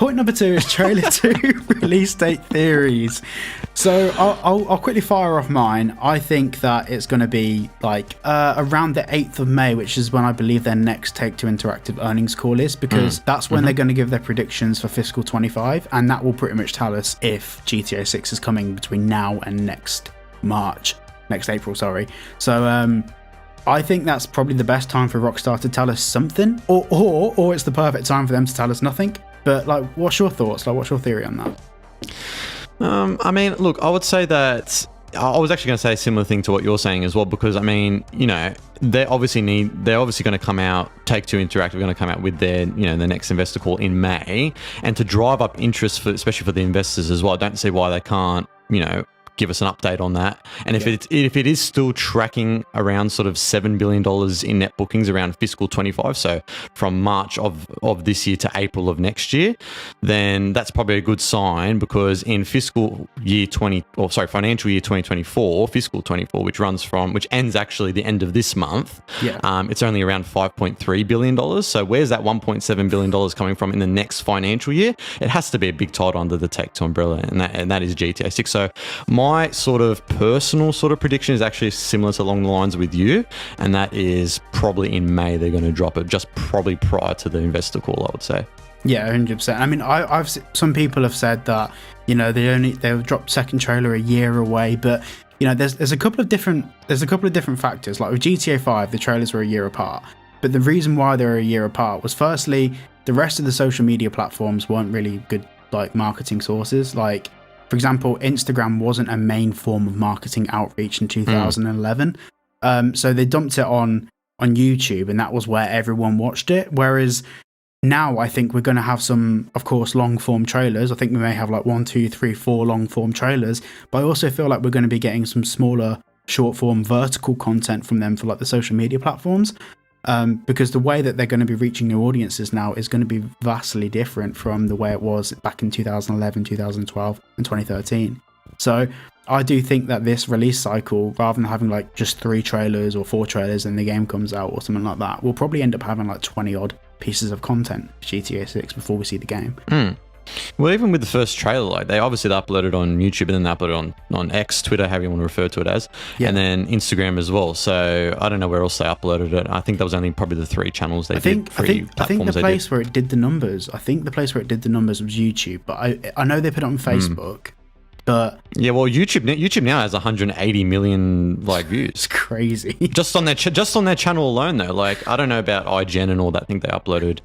point number 2 is trailer 2 release date theories. So I'll quickly fire off mine. I think that it's going to be like around the 8th of May, which is when I believe their next Take-Two Interactive earnings call is, because that's when they're going to give their predictions for fiscal 25, and that will pretty much tell us if GTA 6 is coming between now and next April, sorry. So I think that's probably the best time for Rockstar to tell us something, or it's the perfect time for them to tell us nothing. But like, what's your thoughts? Like, what's your theory on that? I mean, look, I would say that I was actually going to say a similar thing to what you're saying as well, because I mean, you know, they're obviously going to come out. Take-Two Interactive are going to come out with their, you know, the next investor call in May, and to drive up interest especially for the investors as well. I don't see why they can't, you know, give us an update on that. And if it is still tracking around sort of $7 billion in net bookings around fiscal 25, so from March of this year to April of next year, then that's probably a good sign, because in financial year 2024, fiscal 24, which ends actually the end of this month, it's only around $5.3 billion. So where's that $1.7 billion coming from in the next financial year? It has to be a big title under the Take-Two umbrella, and that is GTA 6. So my sort of personal sort of prediction is actually similar to along the lines with you, and that is probably in May they're going to drop it, just probably prior to the investor call, I would say. Yeah, 100%. I mean, I've some people have said that, you know, they'll drop second trailer a year away, but you know, there's a couple of different factors. Like with GTA 5, the trailers were a year apart, but the reason why they were a year apart was, firstly, the rest of the social media platforms weren't really good like marketing sources. Like, for example, Instagram wasn't a main form of marketing outreach in 2011. So they dumped it on YouTube, and that was where everyone watched it. Whereas now I think we're going to have some, of course, long form trailers. I think we may have like 1, 2, 3, 4 long form trailers, but I also feel like we're going to be getting some smaller short form vertical content from them for like the social media platforms. Because the way that they're going to be reaching new audiences now is going to be vastly different from the way it was back in 2011, 2012, and 2013. So I do think that this release cycle, rather than having like just 3 trailers or 4 trailers and the game comes out or something like that, we'll probably end up having like 20 odd pieces of content for GTA 6 before we see the game. Well, even with the first trailer, like they uploaded on YouTube, and then they uploaded on X, Twitter, however you want to refer to it as, and then Instagram as well. So I don't know where else they uploaded it. I think that was only probably the 3 channels they did. I think the place where it did the numbers, was YouTube, but I know they put it on Facebook. But yeah, well, YouTube now has 180 million like views. It's crazy. just on their channel alone, though. Like, I don't know about IGN and all that. I think they uploaded